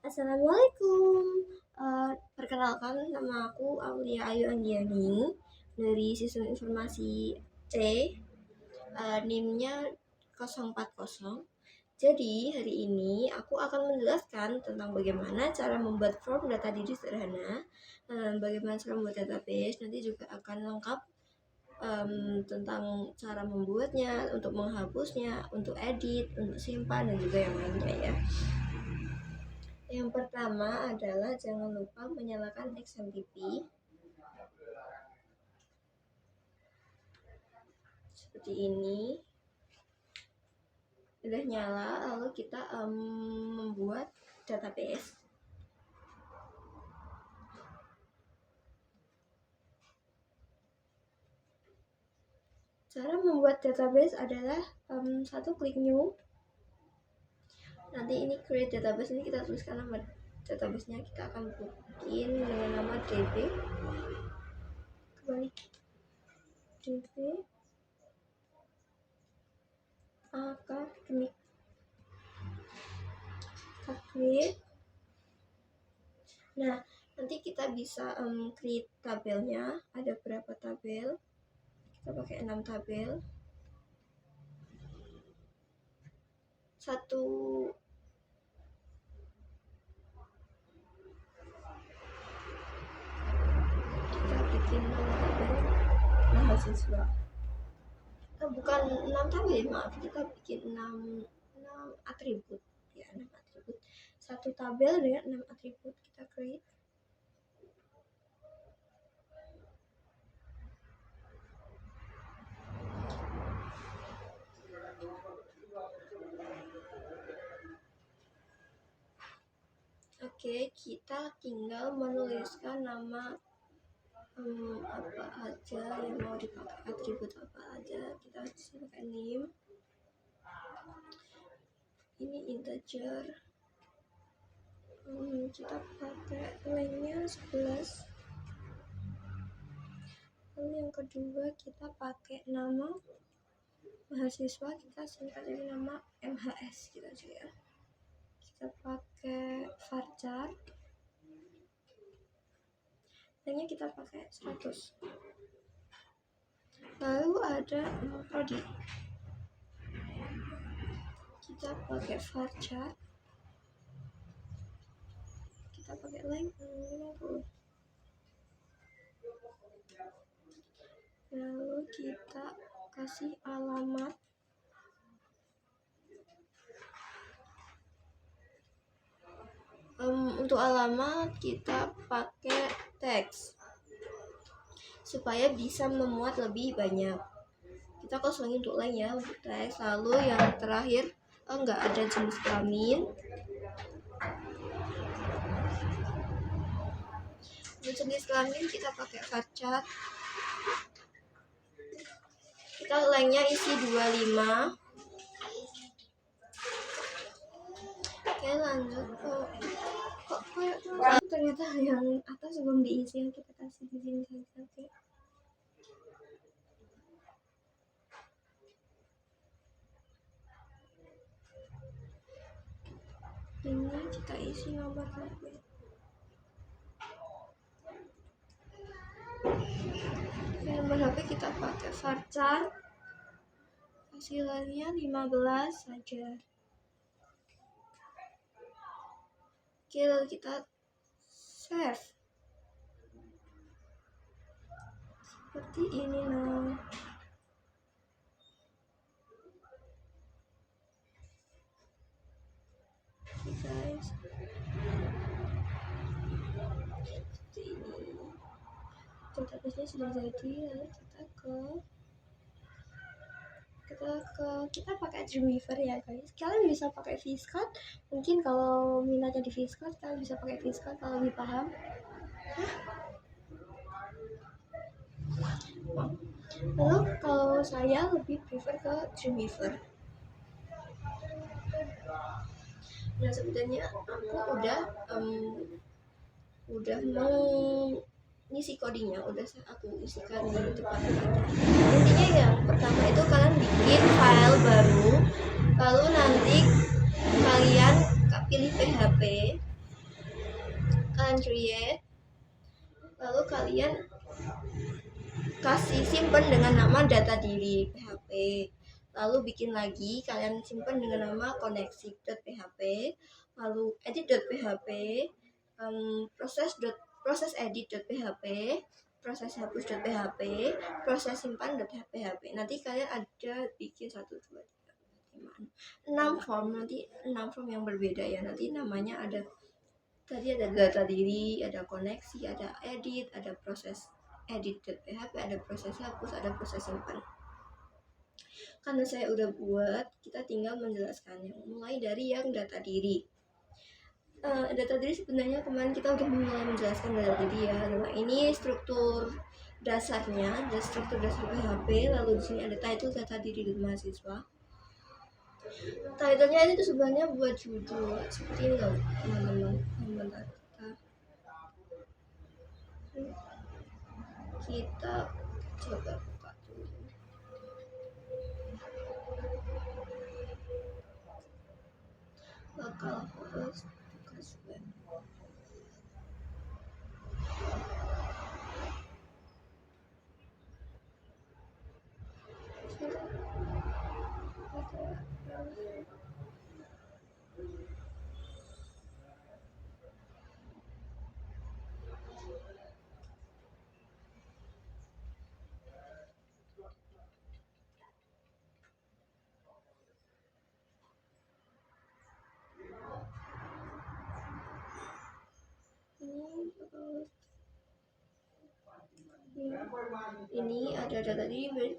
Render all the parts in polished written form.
Assalamualaikum. Perkenalkan, nama aku Aulia Ayu Anggiani dari Sistem Informasi C. NIM-nya 040. Jadi hari ini aku akan menjelaskan tentang bagaimana cara membuat form data diri sederhana, bagaimana cara membuat database. Nanti juga akan lengkap tentang cara membuatnya, untuk menghapusnya, untuk edit, untuk simpan, dan juga yang lainnya ya. Yang pertama adalah jangan lupa menyalakan XMPP. Seperti ini. Udah nyala, lalu kita membuat database. Cara membuat database adalah satu, klik new. Nanti ini create database, ini kita tuliskan nama databasenya, kita akan bikin dengan nama db. Kembali db akademik. Create. Nah, nanti kita bisa create tabelnya. Ada berapa tabel? Kita pakai 6 tabel. Satu kita bikin 6 tabel mahasiswa. Bukan 6 tabel, maaf, kita bikin 6 atribut ya, 6 atribut. Satu tabel dengan 6 atribut kita create. Oke, kita tinggal menuliskan nama apa aja yang mau dipakai, atribut apa aja. Kita bisa pakai name, ini integer, kita pakai lengthnya 11. Lalu yang kedua kita pakai nama mahasiswa, kita singkat dari nama MHS gitu aja ya. Kita pakai varchar, lengthnya kita pakai 100. Lalu ada prodi, kita pakai varchar, kita pakai length 50. Lalu kita kasih alamat, untuk alamat kita pakai teks supaya bisa memuat lebih banyak. Kita kosongin untuk length ya, untuk teks. Lalu yang terakhir enggak ada jenis kelamin. Untuk jenis kelamin kita pakai varchar, kita lengthnya isi 25. Oke, lanjut. Kok ternyata yang atas belum diisi, kita kasih di sini saja. Oke. Ini kita isi nomor HP. Nomor HP kita pakai varchar, hasilnya 15 saja. Oke, lalu kita save seperti ini. Nah, oke guys, seperti ini database-nya sudah jadi. Lalu kita pakai Dreamweaver ya guys. Kalian bisa pakai VSCODE, mungkin kalau minatnya di VSCODE kalian bisa pakai VSCODE kalau lebih paham. Lalu kalau saya lebih prefer ke Dreamweaver. Nah, sebenarnya aku udah mau ngisi codingnya, udah aku isikan di depan. Intinya yang pertama itu kalian bikin file baru, lalu nanti kalian pilih PHP, kalian create, lalu kalian kasih simpan dengan nama data diri PHP, lalu bikin lagi, kalian simpan dengan nama koneksi.php, lalu edit.php, proses edit.php, proses hapus.php, proses simpan.php. Nanti kalian ada bikin 1, 2, 3, 4, 5, 6 form, nanti 6 form yang berbeda ya. Nanti namanya ada, tadi ada data diri, ada koneksi, ada edit, ada proses edit.php, ada proses hapus, ada proses simpan. Karena saya udah buat, kita tinggal menjelaskannya. Mulai dari yang data diri. Data diri sebenarnya kemarin kita udah mulai menjelaskan data diri ya. Nah, ini struktur dasarnya, ada struktur dasar PHP. Lalu di sini ada title data diri dan mahasiswa. Titlenya ini tuh sebenarnya buat judul seperti ini loh, teman-teman. Kita coba buka dulu. Bakal harus tugas web. Ini ada data diri,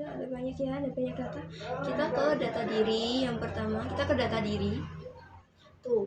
ada banyak ya, ada banyak data. Kita ke data diri yang pertama, kita ke data diri. Tuh,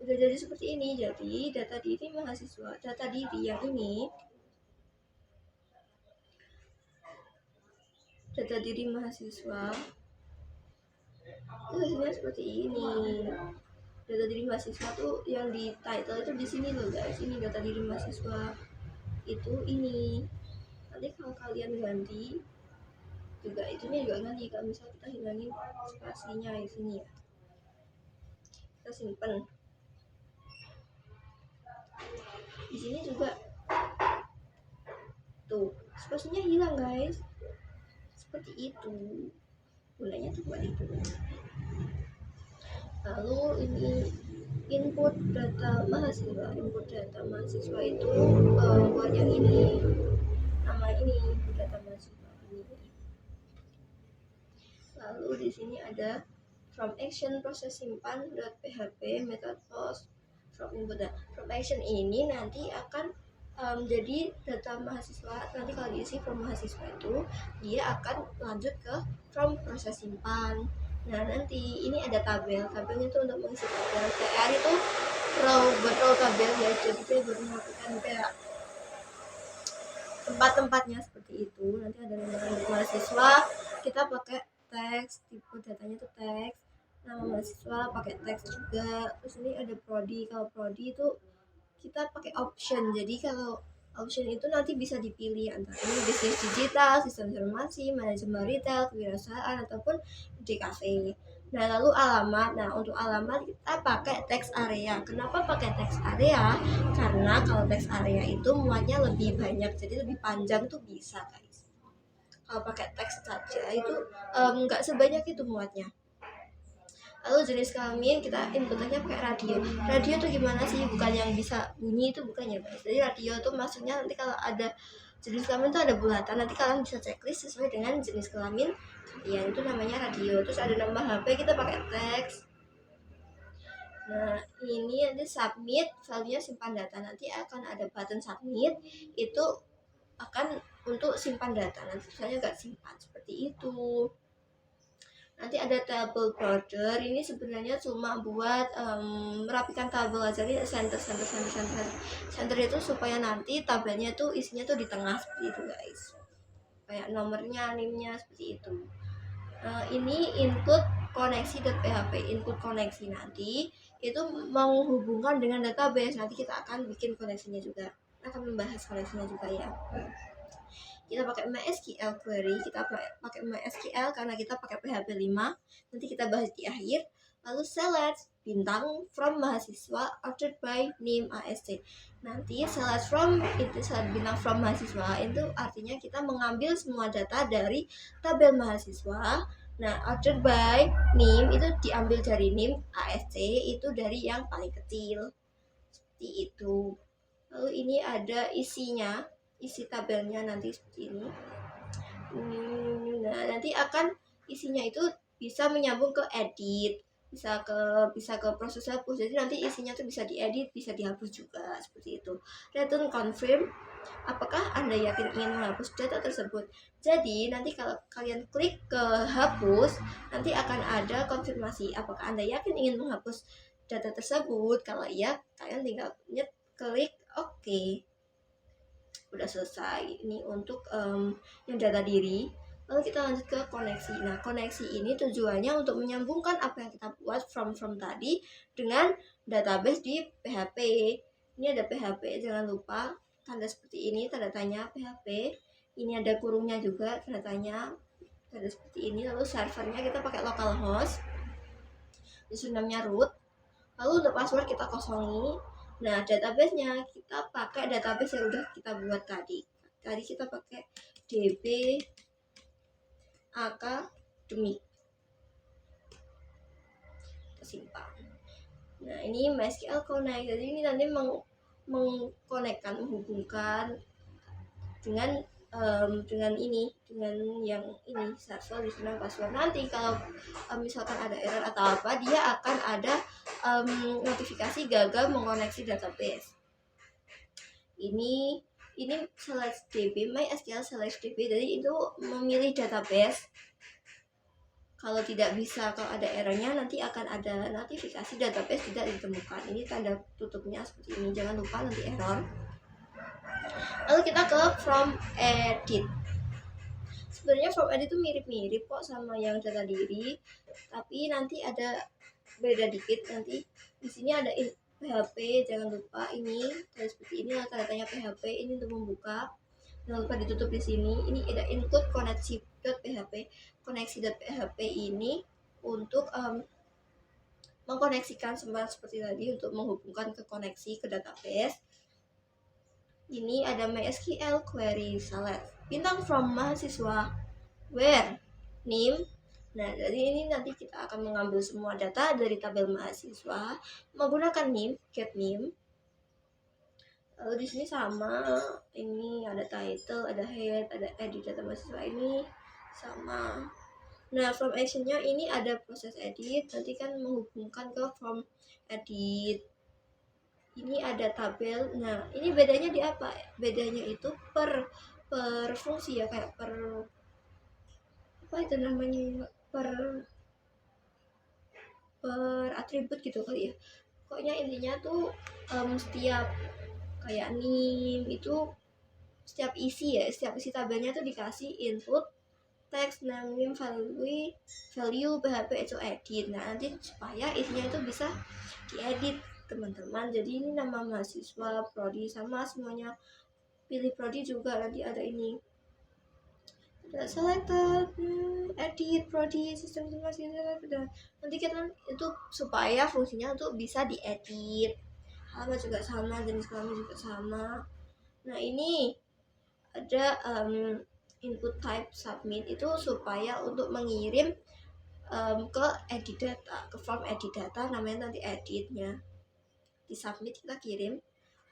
udah jadi seperti ini. Jadi data diri mahasiswa, data diri yang ini, data diri mahasiswa itu hasilnya seperti ini. Data diri mahasiswa tuh yang di title itu di sini loh guys. Ini data diri mahasiswa itu ini. Nanti kalau kalian ganti juga itunya juga ganti. Kalau misalnya kita hilangin spasinya di sini ya, kita simpen. Di sini juga tuh spasinya hilang guys, seperti itu. Gunanya tuh buat itu. Lalu ini input data mahasiswa. Input data mahasiswa itu buat yang ini, nama ini data mahasiswa ini. Lalu di sini ada from action proses simpan .php method post from input data. From action ini nanti akan jadi data mahasiswa. Nanti kalau diisi from mahasiswa itu dia akan lanjut ke from proses simpan. Nah nanti ini ada tabel, tabelnya itu untuk mengisi tabel. PR itu buat row tabel ya, jadi kita baru melakukan kayak tempat-tempatnya seperti itu. Nanti ada nama mahasiswa, kita pakai teks, tipe datanya itu teks. Nama mahasiswa pakai teks juga. Terus ini ada prodi, kalau prodi itu kita pakai option. Jadi kalau option itu nanti bisa dipilih antara ini bisnis digital, sistem informasi, manajemen retail, kewirausahaan, ataupun DKV. Nah lalu alamat, nah untuk alamat kita pakai teks area. Kenapa pakai teks area? Karena kalau teks area itu muatnya lebih banyak, jadi lebih panjang tuh bisa guys. Kalau pakai teks saja itu nggak sebanyak itu muatnya. Lalu jenis kelamin kita inputnya pakai radio. Radio tuh gimana sih? Bukan yang bisa bunyi itu, bukan ya guys. Jadi radio tuh maksudnya nanti kalau ada jenis kelamin tuh ada bulatan, nanti kalian bisa checklist sesuai dengan jenis kelamin kalian, itu namanya radio. Terus ada nama HP, kita pakai teks. Nah ini nanti submit, filenya simpan data. Nanti akan ada button submit, itu akan untuk simpan data. Nanti misalnya nggak simpan seperti itu. Nanti ada tabel border, ini sebenarnya cuma buat merapikan tabel aja. Jadi center itu supaya nanti tabelnya tuh isinya tuh di tengah seperti itu guys, kayak nomornya, nimnya seperti itu. Ini input koneksi.php, input koneksi nanti itu menghubungkan dengan database. Nanti kita akan bikin koneksinya juga, akan membahas koneksinya juga ya. Kita pakai MySQL query, kita pakai MySQL karena kita pakai PHP 5, nanti kita bahas di akhir. Lalu select bintang from mahasiswa ordered by name ASC. Nanti select from itu select bintang from mahasiswa itu artinya kita mengambil semua data dari tabel mahasiswa. Nah, ordered by name itu diambil dari name ASC itu dari yang paling kecil. Seperti itu. Lalu ini ada isinya, isi tabelnya nanti seperti ini. Nah, nanti akan isinya itu bisa menyambung ke edit, bisa ke proses hapus. Jadi nanti isinya tuh bisa diedit, bisa dihapus juga seperti itu. Return confirm apakah Anda yakin ingin menghapus data tersebut. Jadi nanti kalau kalian klik ke hapus, nanti akan ada konfirmasi apakah Anda yakin ingin menghapus data tersebut. Kalau iya, kalian tinggal klik oke. Udah selesai. Ini untuk yang data diri. Lalu kita lanjut ke koneksi. Nah, koneksi ini tujuannya untuk menyambungkan apa yang kita buat from tadi dengan database di PHP. Ini ada PHP, jangan lupa tanda seperti ini, tanda tanya PHP. Ini ada kurungnya juga, tanda tanya, tanda seperti ini. Lalu servernya kita pakai localhost, username-nya root. Lalu untuk password kita kosongi. Nah, database-nya kita pakai database yang udah kita buat tadi. Tadi kita pakai DB Academic. Kita simpan. Nah, ini MySQL Connect. Jadi ini nanti mengkonekkan, menghubungkan dengan ini, dengan yang ini server username password. Nanti kalau misalkan ada error atau apa, dia akan ada notifikasi gagal mengoneksi database. Ini select db MySQL select db, jadi itu memilih database. Kalau tidak bisa, kalau ada errornya nanti akan ada notifikasi database tidak ditemukan. Ini tanda tutupnya seperti ini, jangan lupa nanti error. Lalu kita ke from edit. Sebenarnya from edit itu mirip-mirip kok sama yang data diri, tapi nanti ada beda dikit. Nanti di sini ada PHP, jangan lupa ini seperti ini tanda-tanya PHP ini untuk membuka. Jangan lupa ditutup di sini. Ini ada include koneksi.php. Koneksi.php ini untuk mengkoneksikan seperti tadi untuk menghubungkan ke koneksi ke database. Ini ada MySQL query select bintang from mahasiswa where name. Nah, jadi ini nanti kita akan mengambil semua data dari tabel mahasiswa menggunakan name, get name. Lalu di sini sama, ini ada title, ada head, ada edit data mahasiswa ini sama. Nah, from actionnya ini ada proses edit, nanti kan menghubungkan ke from edit. Ini ada tabel. Nah, ini bedanya di apa? Bedanya itu per fungsi ya, kayak per apa itu namanya, per atribut gitu kali ya. Pokoknya intinya tuh setiap kayak name itu setiap isi tabelnya tuh dikasih input text, name, value, PHP itu edit. Nah, nanti supaya isinya itu bisa diedit teman-teman. Jadi ini nama mahasiswa, prodi sama semuanya. Pilih prodi juga nanti ada ini. Ada selected, edit, prodi, sistem informasi, nanti kita itu supaya fungsinya untuk bisa diedit. Alamat juga sama, jenis kelamin juga sama. Nah, ini ada input type submit itu supaya untuk mengirim ke edit data, ke form edit data, namanya nanti editnya di submit, kita kirim.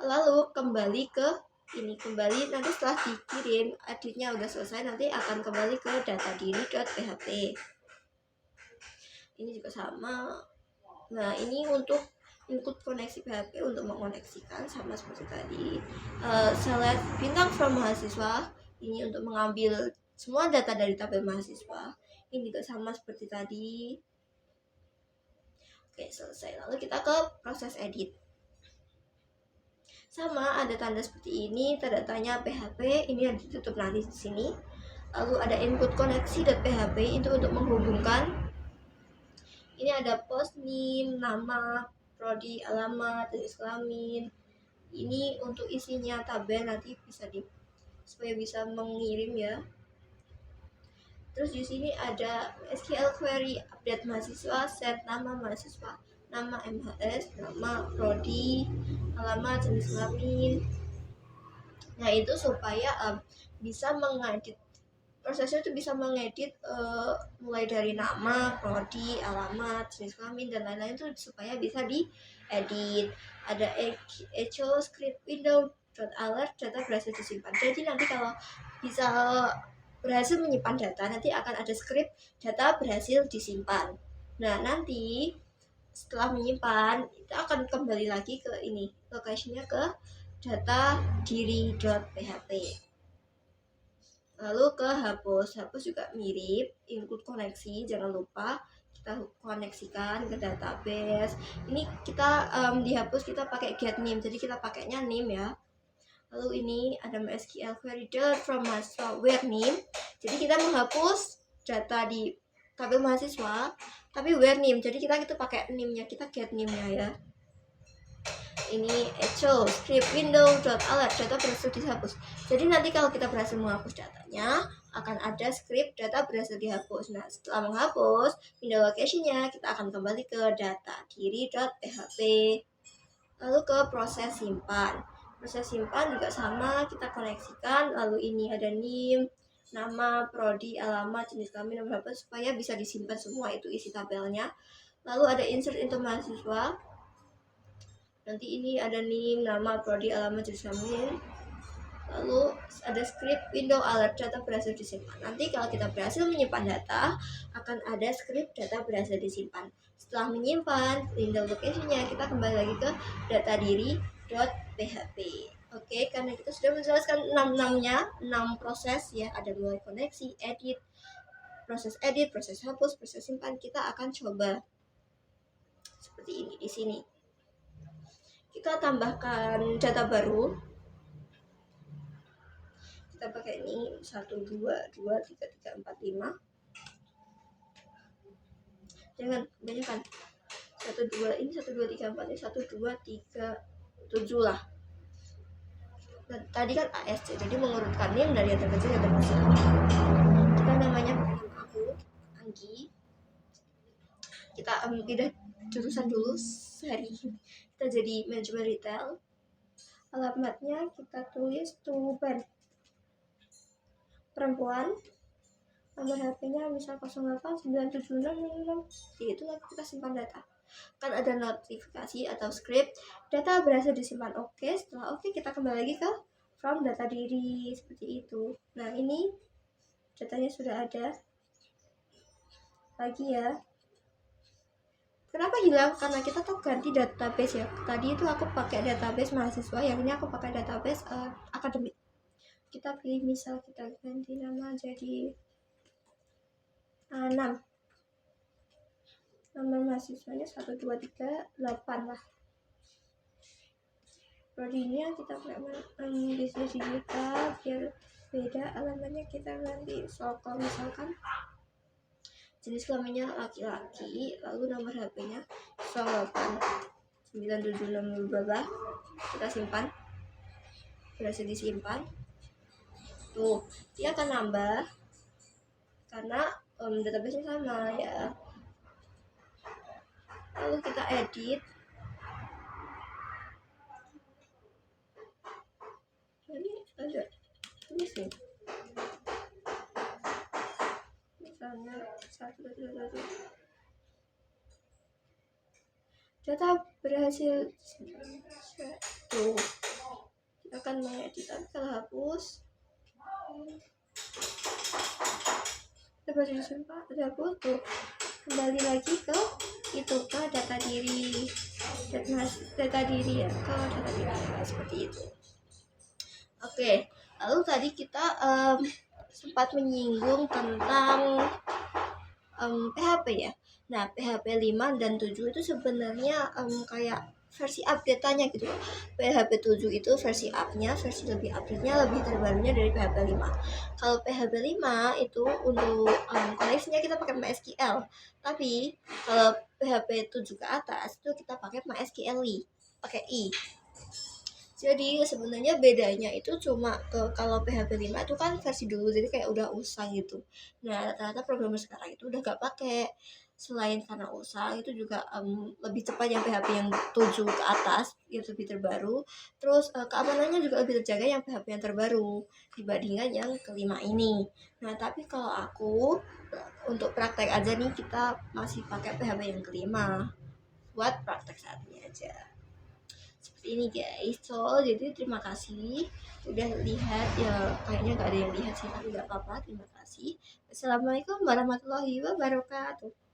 Lalu kembali ke ini, kembali nanti setelah dikirim editnya udah selesai, nanti akan kembali ke data diri.php. Ini juga sama. Nah, ini untuk include koneksi PHP untuk mengoneksikan sama seperti tadi. Select bintang from mahasiswa ini untuk mengambil semua data dari tabel mahasiswa. Ini juga sama seperti tadi. Oke, selesai. Lalu kita ke proses edit. Sama, ada tanda seperti ini, tanda tanya PHP, ini yang ditutup nanti di sini. Lalu ada input koneksi.php itu untuk menghubungkan. Ini ada post name, nama, prodi, alamat, jenis kelamin. Ini untuk isinya tabel nanti bisa supaya bisa mengirim ya. Terus di sini ada SQL query update mahasiswa, set nama mahasiswa, nama MHS, nama prodi, alamat, jenis kelamin. Nah itu supaya bisa mengedit, prosesnya itu bisa mengedit mulai dari nama, prodi, alamat, jenis kelamin dan lain-lain itu supaya bisa diedit. Ada echo script window alert, data berhasil disimpan. Jadi nanti kalau bisa berhasil menyimpan data, nanti akan ada script data berhasil disimpan. Nah nanti setelah menyimpan kita akan kembali lagi ke ini, location-nya ke data diri.php. Lalu ke hapus juga mirip, include koneksi, jangan lupa kita koneksikan ke database. Ini kita dihapus kita pakai get name, jadi kita pakainya name ya. Lalu ini ada MySQL query from mahasiswa where name, jadi kita menghapus data di tabel mahasiswa tapi where name, jadi kita itu pakai name-nya, kita get name-nya ya. Ini echo script window alert, data berhasil dihapus. Jadi nanti kalau kita berhasil menghapus datanya, akan ada script data berhasil dihapus. Nah setelah menghapus window location-nya, kita akan kembali ke data diri.php. Lalu ke proses simpan. Proses simpan juga sama, kita koneksikan. Lalu ini ada name, nama, prodi, alamat, jenis kelamin, nomor HP supaya bisa disimpan semua itu isi tabelnya. Lalu ada insert into mahasiswa. Nanti ini ada name, nama, prodi, alamat, jenis kelamin. Lalu ada script window alert, data berhasil disimpan. Nanti kalau kita berhasil menyimpan data, akan ada script data berhasil disimpan. Setelah menyimpan window location-nya, kita kembali lagi ke data diri.php. Oke, karena kita sudah menjelaskan 6 proses ya, ada mulai koneksi, edit, proses hapus, proses simpan. Kita akan coba seperti ini di sini. Kita tambahkan data baru. Kita pakai ini 1 2 2 3 3 4 5. Jangan kebanyakan. 1 2 ini 1 2 3 4 ini 1 2 3 7 lah. Nah, tadi kan ASC, jadi mengurutkan name dari yang terkecil yang terbesar. Kita namanya aku Anggi. Kita pindah jurusan dulu sehari. Kita jadi manajemen retail. Alamatnya kita tulis Tuban. Perempuan. Nomor HP-nya misal 089766. Itu kita simpan data. Kan ada notifikasi atau script data berhasil disimpan. Oke, setelah oke kita kembali lagi ke from data diri seperti itu. Nah ini datanya sudah ada lagi ya. Kenapa hilang? Karena kita tuh ganti database ya. Tadi itu aku pakai database mahasiswa, yang ini aku pakai database akademik. Kita pilih misal kita ganti nama jadi 6. Nomor mahasiswanya 1 2 3 8 lah. Prodinya kita pakai bisnis digital biar beda. Alamatnya kita ganti Soko misalkan. Jenis kelaminnya laki-laki, lalu nomor HP-nya 089766 berapa? Kita simpan. Berhasil disimpan. Tuh, dia akan nambah karena database-nya sama ya. Lalu kita edit. Ini ada tulis nih. Misalnya 1 data berhasil tuh. Kita akan mengedit, tapi kalau hapus kita berhasil disimpan, ada foto. Kembali lagi ke itu, ke data diri, data diri ya, ke data diri ya, seperti itu. Oke, lalu tadi kita sempat menyinggung tentang PHP ya. Nah, PHP 5 dan 7 itu sebenarnya kayak versi update-nya gitu. PHP 7 itu versi up-nya, versi lebih update-nya, lebih terbarunya dari PHP 5. Kalau PHP 5 itu untuk koneksinya kita pakai MySQL. Tapi kalau PHP 7 ke atas itu kita pakai MySQL pakai i. Jadi sebenarnya bedanya itu cuma kalau PHP 5 itu kan versi dulu, jadi kayak udah usang gitu. Nah, rata-rata programmer sekarang itu udah gak pakai. Selain karena usang, itu juga lebih cepat yang PHP yang 7 ke atas, yang lebih terbaru. Terus keamanannya juga lebih terjaga yang PHP yang terbaru dibandingkan yang kelima ini. Nah, tapi kalau aku untuk praktek aja nih, kita masih pakai PHP yang kelima buat praktek saat ini aja. Seperti ini guys. So jadi terima kasih udah lihat ya, kayaknya gak ada yang lihat sih, tapi gak apa-apa. Terima kasih. Assalamualaikum warahmatullahi wabarakatuh.